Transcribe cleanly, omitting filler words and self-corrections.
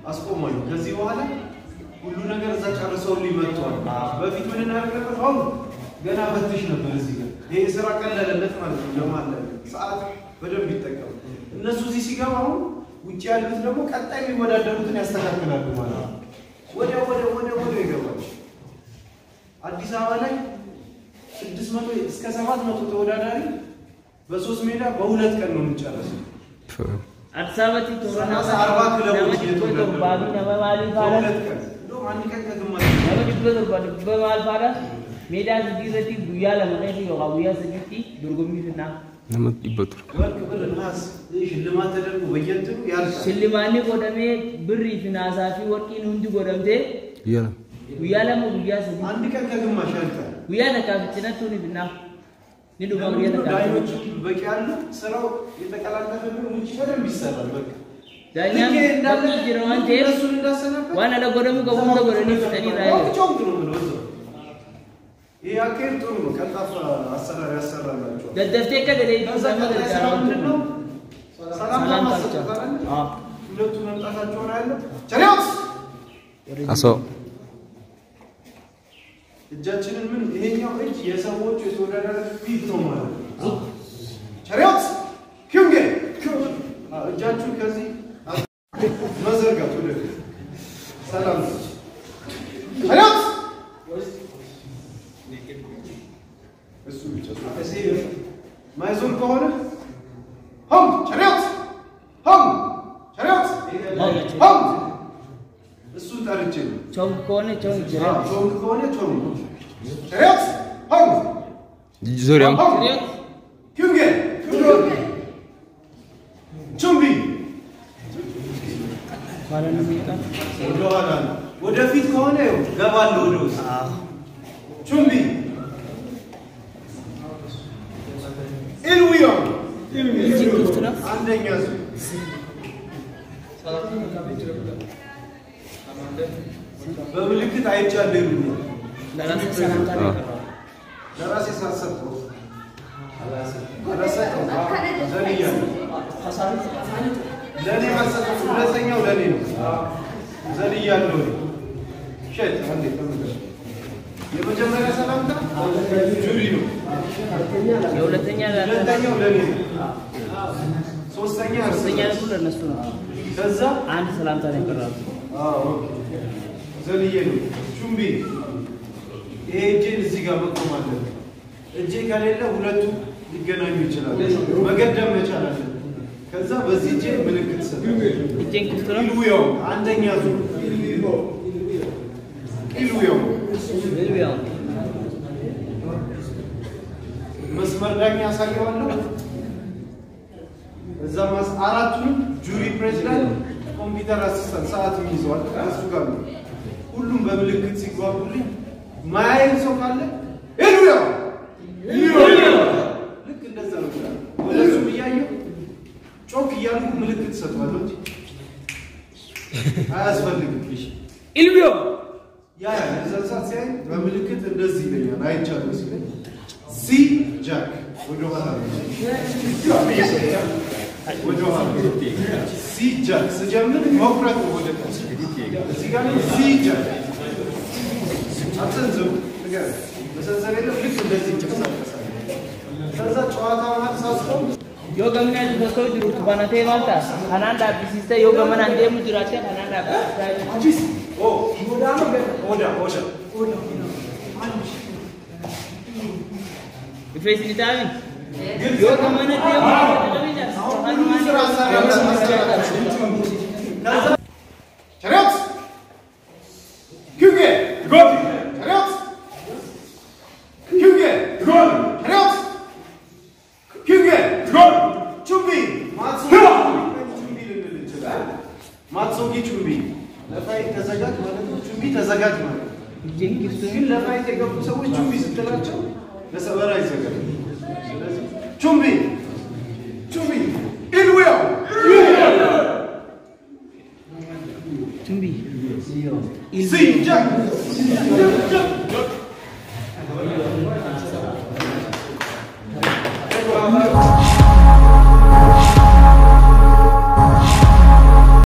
አስቆመኝ ከዚህ በኋላ ሁሉ ነገር እዛ ጨርሰውልኝ መጥቷል በፊት ምን እናደርገው አሁን ገና በትሽ ነበር እዚህ ጋር ይሄ ስራ ቀለለለት ማለት ነው ለማለት ሰዓት በደንብ ይጠቀም እነሱ እዚህ ሲገባ አሁን ውጪ ያሉት ደግሞ ቀጣይ የሚወዳደሩትን ያስተካክላሉ ማለት ነው ወደ ይገባል አዲስ አበባ ላይ 600 እስከ 700 ተወዳዳሪ በ3 ሜዳ በሁለት ቀን ነው የሚጨርሰው አጥሳበቲ ቶራና 40 ክለቦች ነው ባቢ ነማማሊ ፋራ ነው አንድ ቀን ከግማሽ ነው ዲበዘር በማል ፋራ ሜዳ ዝዲረቲ ጉያ ለማለት ነው ጉያ ሰጂቲ ዱርጉሚትና ነመት ይበጥሩ ወርቅ ናስ ሽልማት ተደርጎ በየንቱ ያል ሽልማኒ ቆደሜ ብሪ ፊናሳፊ ወርቂ ነው እንጂ ቆደምቴ ጉያ ለማ ጉያ ሰጂ አንድ ቀን ከግማሽ ያልቃል ጉያ ተካፍጭነቱን ይብና ንዱ ማግሪያ ተካፍጭ በቂ ያሉ ስራው የተቀላቀለ ነው ውጪ በደንብ ይሰራል በቃ ዳኛም እንዳለ ጅራዋን ተረሱን እንዳሰነበት ዋና ለጎደሙ ገቡም ለጎደኒ ፍጠኒ ላይ ጮክ ነው ነው ይሄ አከር ጥሩ ነው ቀጣፋ አሰራር ያሰራላችሁ ደደፍቴ ከደለ ነው ሰላም ሁለቱ መምጣታቸው ነው ያለው ቸሪያስ አሶ እጃችንን ምን ይሄኛው እጅ የሰዎች የተወዳዳሪ ፊት ነው ማለት ነው ቸሪያስ ኪንግ እጃችሁ ከዚህ መዘርጋት ወደ ሰላም ቸሪያስ እሱ ብቻ ማይዞር ከሆነ ሆም ቸሪያስ እሱ ታርጭ ቾም ከሆነ ቾም ቸሪያስ ሆም ዙሪያው ኪንግ ቹምቢ ባለንሚታ ወደፊት ከሆነ ገባለው ወደ ውስጥ ቹምቢ ኢልዊዮ አንደኛ በምልክት አይቻለሁ ለራሴ ሳሰብኩ ለኔ ማሰብኩ ሁለተኛው ለኔ ነው ዘልያለሁ ሸት አንዴ ተመለስ የመጀመሪያ ሰላምታ ጁሪ ነው የሁለተኛው ለኔ ሶስተኛ ሁሉ ለነሱ ነው ከዛ አንድ ሰላምታ ነው የቀረው ዘልዬ ነው ቹምቢ ይሄ እጄን እዚህ ጋር መቆም አለበት እጄ ከሌለ ሁለቱ ሊገናኙ ይችላሉ መገደም መቻል አለበት ከዛ በዚህ እጄ ምልክት ሰጠ እጄን ክፍትራ ኢሉዮ አንደኛ ዙር ኢሉዮ መስመር ዳኛ ያሳየዋለሁ እዛ ማስ አራቱን ጁሪ ፕሬዝዳንት ኮምፒውተር አሲስታንት ሰዓት ይይዛል እሱ ጋር ሁሉም በምልክት ሲጓጉልኝ ማይል ሰው ካለ ኢሉዮ ልክ እንደዛ ነው ወለሱ ይያዩ ጮክ ይያሉ ምልክት ሰጥቷለሁ አያስፈልግም ኢሉዮ ያ እዛ ሲያይ በምልክት እንደዚህ ይለኛል አይቻለሁ ሲል ሲ ጃክ ወደ ኋላ ሲ ጃክ ስጀምር መቁረጥ ወደ ታች እዚህ ጋር ሲ ጃክ አትንዘው ነገር በሰንሰለት ልክ እንደዚህ ይንቀሳቀሳል ከዛ ጨዋታ ማለት ሳስቆም ዮገመን ተሰው ድሩ ባናቴ ማልታ አናንዳ ቢሲስተ ዮገመን አንዴም ድራቸ አናንዳ አጂስ ኦ ኦዳ Facilitare? Eu că mă nădeu, Chariot! Kyuge! Gol! Chariot! Kyuge! Gol! Chariot! Kyuge! Gol! Chumbi! Matsugi! Chumbi! ለፋይት ተዘጋጅ ማለት ነው። ቹምቢ ተዘጋጅ ማለት ነው። ግን ለፋይት የገቡ ሰዎች ቹምቢ ስትላቸው ለሰበራ ይዘጋጅ። ስለዚህ ቹምቢ ኢልዌው ቹምቢ ኢልዌው